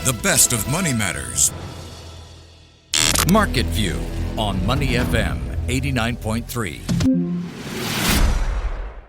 the best of Money Matters. Market View on Money FM 89.3.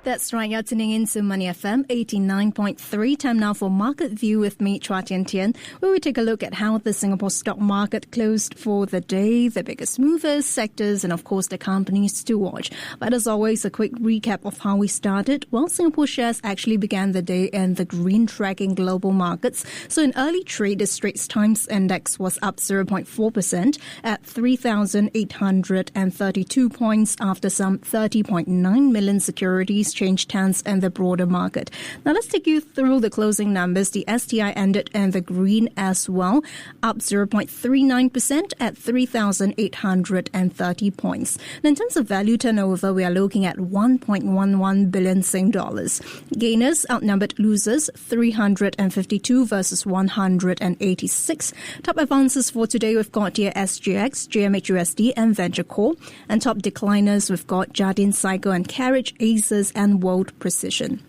That's right, you're tuning in to Money FM 89.3. Time now for Market View with me, Chua Tian Tian, where we take a look at how the Singapore stock market closed for the day, the biggest movers, sectors, and of course the companies to watch. But as always, a quick recap of how we started. Well, Singapore shares actually began the day in the green, tracking global markets. So in early trade, the Straits Times Index was up 0.4% at 3,832 points after some 30.9 million securities changed hands in the broader market. Now let's take you through the closing numbers. The STI ended in the green as well, up 0.39% at 3,830 points. Now, in terms of value turnover, we are looking at 1.11 billion Sing dollars. Gainers outnumbered losers, 352 versus 186. Top advances for today, we've got here SGX, GMHUSD and Venture Core. And top decliners, we've got Jardine Cycle and Carriage, Aces and World Precision.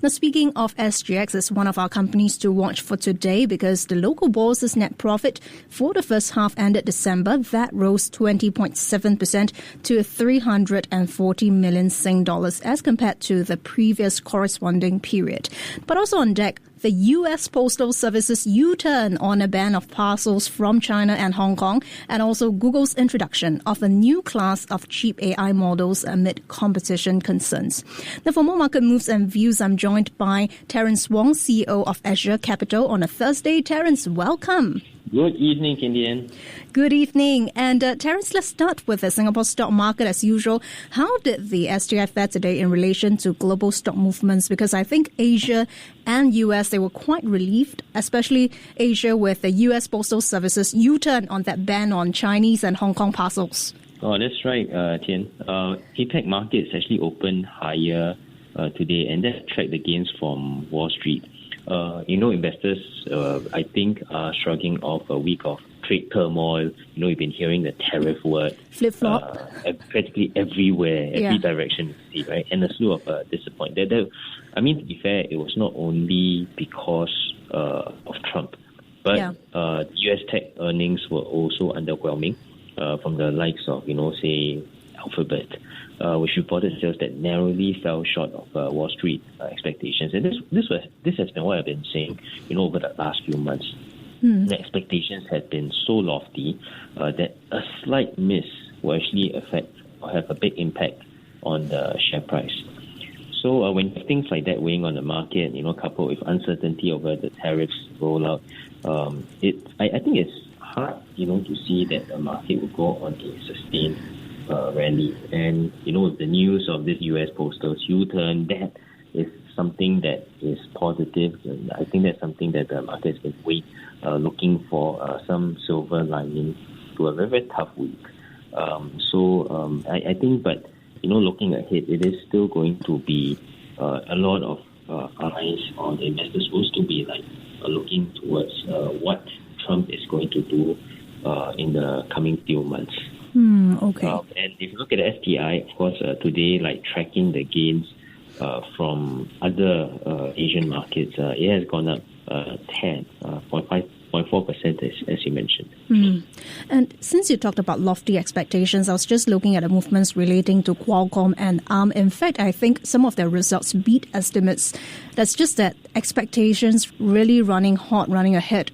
Now, speaking of SGX, it's one of our companies to watch for today because the local bourse's net profit for the first half ended December, that rose 20.7% to 340 million Sing dollars as compared to the previous corresponding period. But also on deck, the U.S. Postal Service's U-turn on a ban of parcels from China and Hong Kong, and also Google's introduction of a new class of cheap AI models amid competition concerns. Now, for more market moves and views, I'm joined by Terence Wong, CEO of Azure Capital on a Thursday. Terence, welcome. Good evening, Indian. Good evening. And Terence, let's start with the Singapore stock market as usual. How did the STI fare today in relation to global stock movements? Because I think Asia and US, they were quite relieved, especially Asia with the US Postal Service's U-turn on that ban on Chinese and Hong Kong parcels. Oh, that's right, Tian. APAC markets actually opened higher today, and that tracked the gains from Wall Street. Investors, I think, are shrugging off a week of trade turmoil. You've been hearing the tariff word. Flip-flop. Practically everywhere, every direction you see, right? And a slew of disappointment. To be fair, it was not only because of Trump, but US tech earnings were also underwhelming from the likes of, say, Alphabet, which reported sales that narrowly fell short of Wall Street expectations. And this has been what I've been saying, over the last few months. The expectations had been so lofty that a slight miss will actually affect or have a big impact on the share price. So when things like that weighing on the market, coupled with uncertainty over the tariffs rollout, I think it's hard, to see that the market will go on a sustained rally. And, with the news of this US Postal's U-turn, that is something that is positive. And I think that's something that the market has been looking for, some silver lining to a very, very tough week. I think, but, looking ahead, it is still going to be a lot of eyes on the investors will still be looking towards what Trump is going to do in the coming few months. Okay. And if you look at the STI, of course, today, tracking the gains from other Asian markets, it has gone up 10.4%, as you mentioned. And since you talked about lofty expectations, I was just looking at the movements relating to Qualcomm and ARM. In fact, I think some of their results beat estimates. That's just that expectations really running hot, running ahead.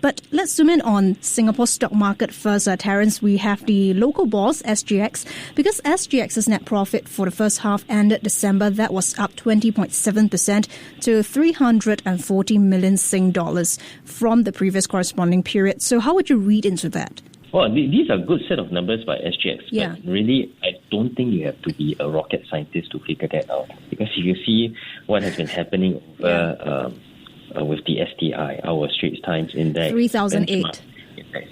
But let's zoom in on Singapore stock market first, Terence. We have the local bourse, SGX, because SGX's net profit for the first half ended December, that was up 20.7% to 340 million Sing dollars from the previous corresponding period. So how would you read into that? Well, these are a good set of numbers by SGX, yeah. But really, I don't think you have to be a rocket scientist to figure that out. Because if you see what has been happening over with the STI, our Straits Times Index. 3008.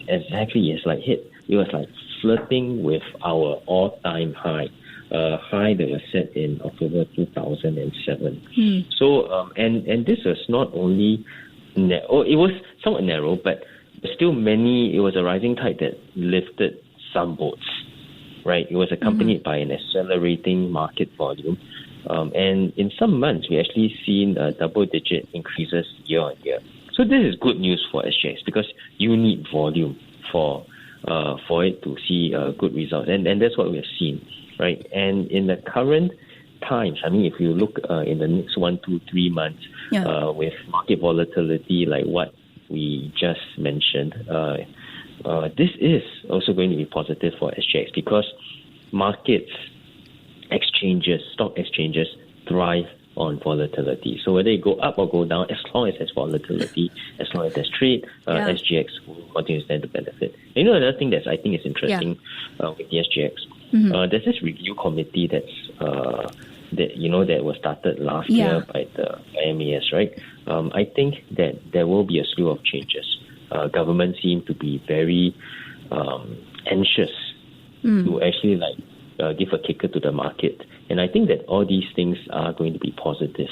Exactly, it's hit. It was flirting with our all-time high. High that was set in October 2007. So, and this was not only it was somewhat narrow, but still it was a rising tide that lifted some boats, right? It was accompanied by an accelerating market volume. And in some months, we actually seen double-digit increases year on year. So this is good news for SGX because you need volume for it to see good results. And that's what we have seen, right? And in the current times, I mean, if you look in the next 1, 2, 3 months with market volatility like what we just mentioned, this is also going to be positive for SGX because markets, stock exchanges thrive on volatility. So whether it go up or go down, as long as there's volatility, as long as there's trade, SGX will continue to stand to benefit. And another thing that I think is interesting with the SGX, there's this review committee that was started last year by the MAS, right? I think that there will be a slew of changes. Government seem to be very anxious to actually give a kicker to the market. And I think that all these things are going to be positive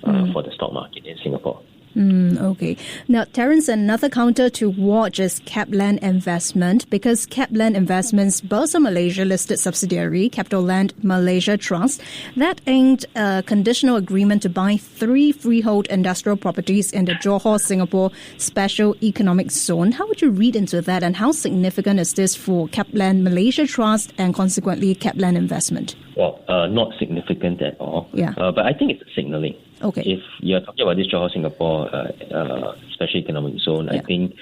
for the stock market in Singapore. Okay. Now, Terence, another counter to watch is Kaplan Investment, because Kaplan Investment's Bursa Malaysia listed subsidiary, Capital Land Malaysia Trust, that inked a conditional agreement to buy 3 freehold industrial properties in the Johor, Singapore Special Economic Zone. How would you read into that, and how significant is this for Kaplan Malaysia Trust and consequently Kaplan Investment? Well, not significant at all. But I think it's signaling. Okay. If you're talking about this Johor Singapore Special Economic Zone, I think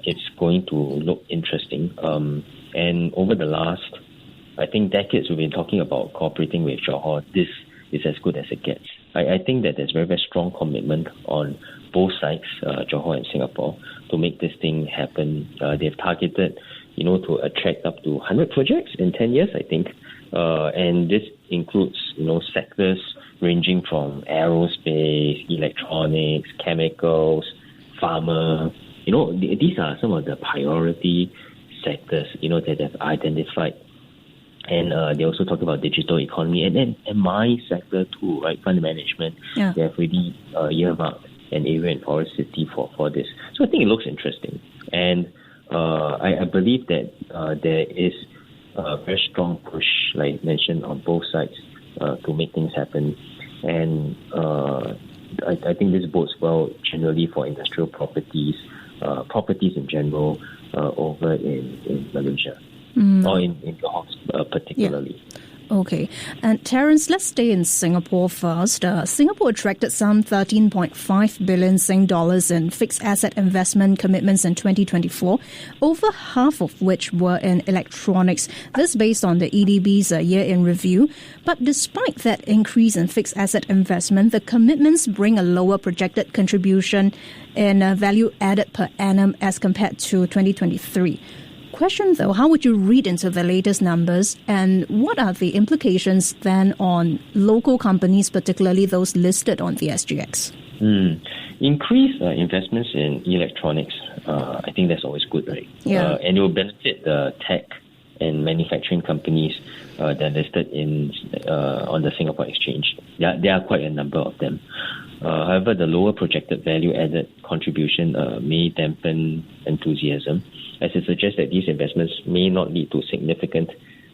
it's going to look interesting. And over the last, I think, decades, we've been talking about cooperating with Johor. This is as good as it gets. I think that there's very, very strong commitment on both sides, Johor and Singapore, to make this thing happen. They've targeted, to attract up to 100 projects in 10 years, I think. And this includes, sectors ranging from aerospace, electronics, chemicals, pharma. These are some of the priority sectors, that they've identified. And they also talk about digital economy and my sector too, right? Fund management. They have already earmarked an area in Forest City for this. So I think it looks interesting. And I believe that there is a very strong push, like mentioned, on both sides to make things happen. And I think this bodes well generally for industrial properties in general over in Malaysia or in Johor particularly. Okay. And Terence, let's stay in Singapore first. Singapore attracted some 13.5 billion Sing dollars in fixed asset investment commitments in 2024, over half of which were in electronics. This based on the EDB's year-in review. But despite that increase in fixed asset investment, the commitments bring a lower projected contribution in value added per annum as compared to 2023. Question though, how would you read into the latest numbers, and what are the implications then on local companies, particularly those listed on the SGX? Increased investments in electronics, I think that's always good, right? And it will benefit the tech and manufacturing companies that are listed on the Singapore Exchange. There are quite a number of them. However, the lower projected value-added contribution may dampen enthusiasm, as it suggests that these investments may not lead to significant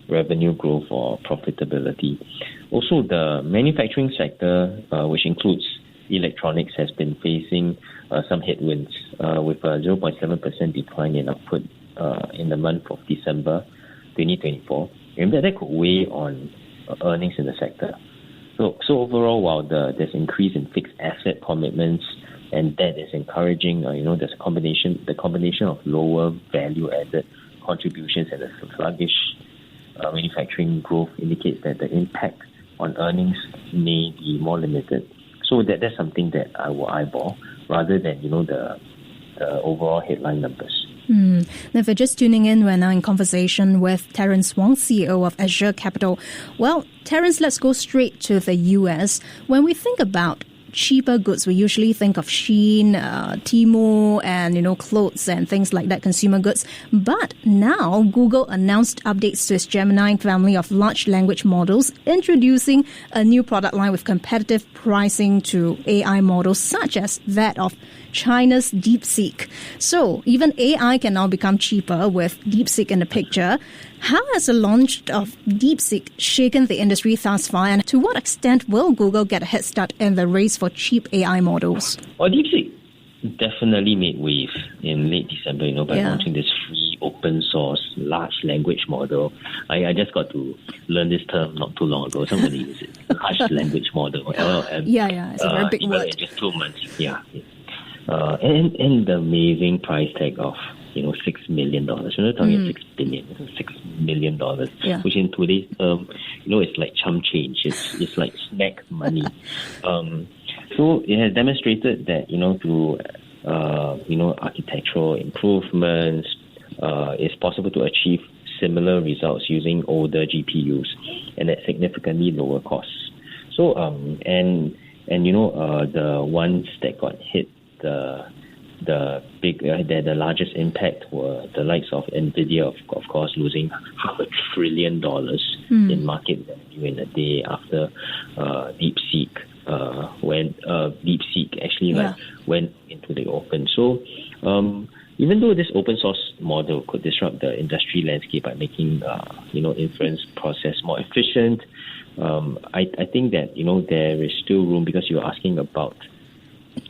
revenue growth or profitability. Also, the manufacturing sector, which includes electronics, has been facing some headwinds with a 0.7% decline in output in the month of December 2024. And that could weigh on earnings in the sector. So overall, while there's increase in fixed asset commitments, and that is encouraging, there's the combination of lower value-added contributions and a sluggish manufacturing growth indicates that the impact on earnings may be more limited. So that's something that I will eyeball rather than, the overall headline numbers. Now, if you're just tuning in, we're now in conversation with Terence Wong, CEO of Azure Capital. Well, Terence, let's go straight to the US. When we think about cheaper goods, we usually think of Shein, Temu, and, clothes and things like that, consumer goods. But now Google announced updates to its Gemini family of large language models, introducing a new product line with competitive pricing to AI models, such as that of China's DeepSeek. So even AI can now become cheaper with DeepSeek in the picture. How has the launch of DeepSeek shaken the industry thus far, and to what extent will Google get a head start in the race for cheap AI models? Well, DeepSeek definitely definitely made wave in late December, by launching this free open source large language model. I just got to learn this term not too long ago. Somebody uses it. Large language model, LLM. Yeah, it's a very big word. In just 2 months, yeah. And the amazing price tag of $6 million. We're not talking $6 billion, $6 million, which in today's term, it's like chump change. It's like snack money. So it has demonstrated that through architectural improvements, it's possible to achieve similar results using older GPUs and at significantly lower costs. So the ones that got hit the largest impact were the likes of Nvidia, of course, losing $500 billion in market value in a day after DeepSeek went into the open. So even though this open source model could disrupt the industry landscape by making inference process more efficient, I think that there is still room, because you were asking about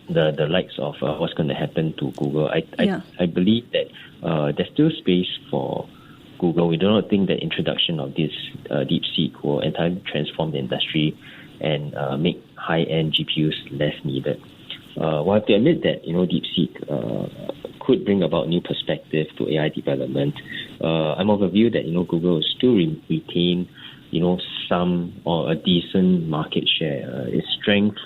the likes of what's going to happen to Google. I believe that there's still space for Google. We do not think the introduction of this DeepSeek will entirely transform the industry and make high-end GPUs less needed. Well, I have to admit that DeepSeek could bring about new perspective to AI development. I'm of the view that Google will still retain some or a decent market share. Its strength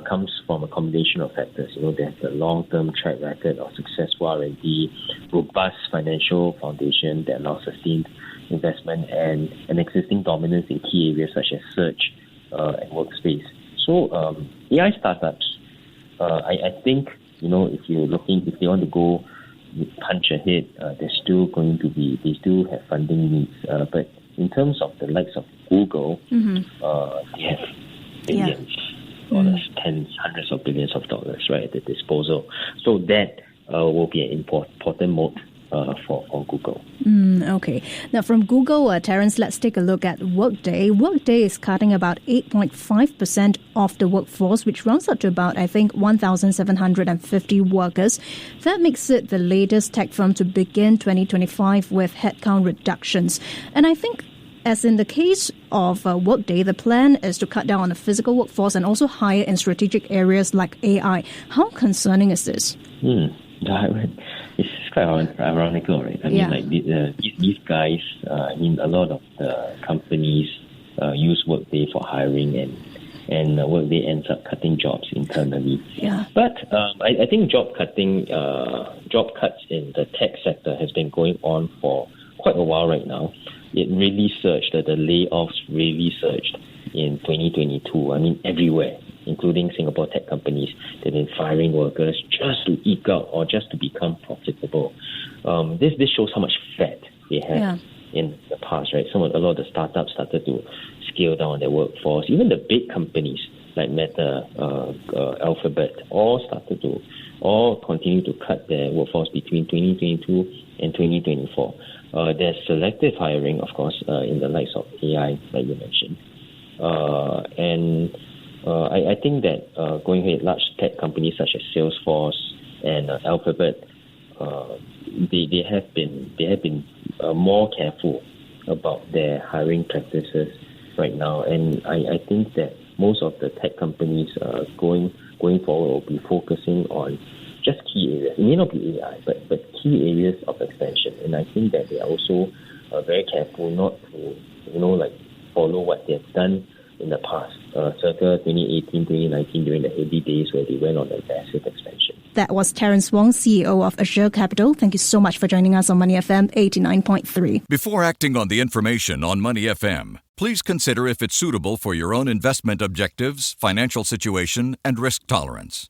comes from a combination of factors. There's a long-term track record of successful R&D, robust financial foundation that allows sustained investment, and an existing dominance in key areas such as search and workspace. So AI startups, I think if they want to go punch ahead, they still have funding needs. But in terms of the likes of Google, they have billions. Dollars, tens, hundreds of billions of dollars, right, at the disposal. So that will be an important mode for Google. Okay. Now, from Google, Terence, let's take a look at Workday. Workday is cutting about 8.5% of the workforce, which rounds up to about, 1,750 workers. That makes it the latest tech firm to begin 2025 with headcount reductions. And I think, as in the case of Workday, the plan is to cut down on the physical workforce and also hire in strategic areas like AI. How concerning is this? It's quite ironical, right? I mean, these guys, a lot of the companies use Workday for hiring, and Workday ends up cutting jobs internally. Yeah. But I think job cuts in the tech sector has been going on for quite a while right now. It really surged. The layoffs really surged in 2022. I mean, everywhere, including Singapore tech companies, they've been firing workers just to eke out or just to become profitable. This shows how much fat they have in the past, right? A lot of the startups started to scale down their workforce. Even the big companies like Meta, Alphabet, all continue to cut their workforce between 2022 and 2024. There's selective hiring, of course, in the likes of AI, like you mentioned. I think that going ahead, large tech companies such as Salesforce and Alphabet, they have been more careful about their hiring practices right now. And I think that most of the tech companies going forward will be focusing on just key areas. It may not be AI, but key areas of expansion. And I think that they are also very careful not to, follow what they have done in the past, circa 2018, 2019, during the heady days where they went on a massive expansion. That was Terence Wong, CEO of Azure Capital. Thank you so much for joining us on Money FM 89.3. Before acting on the information on Money FM, please consider if it's suitable for your own investment objectives, financial situation, and risk tolerance.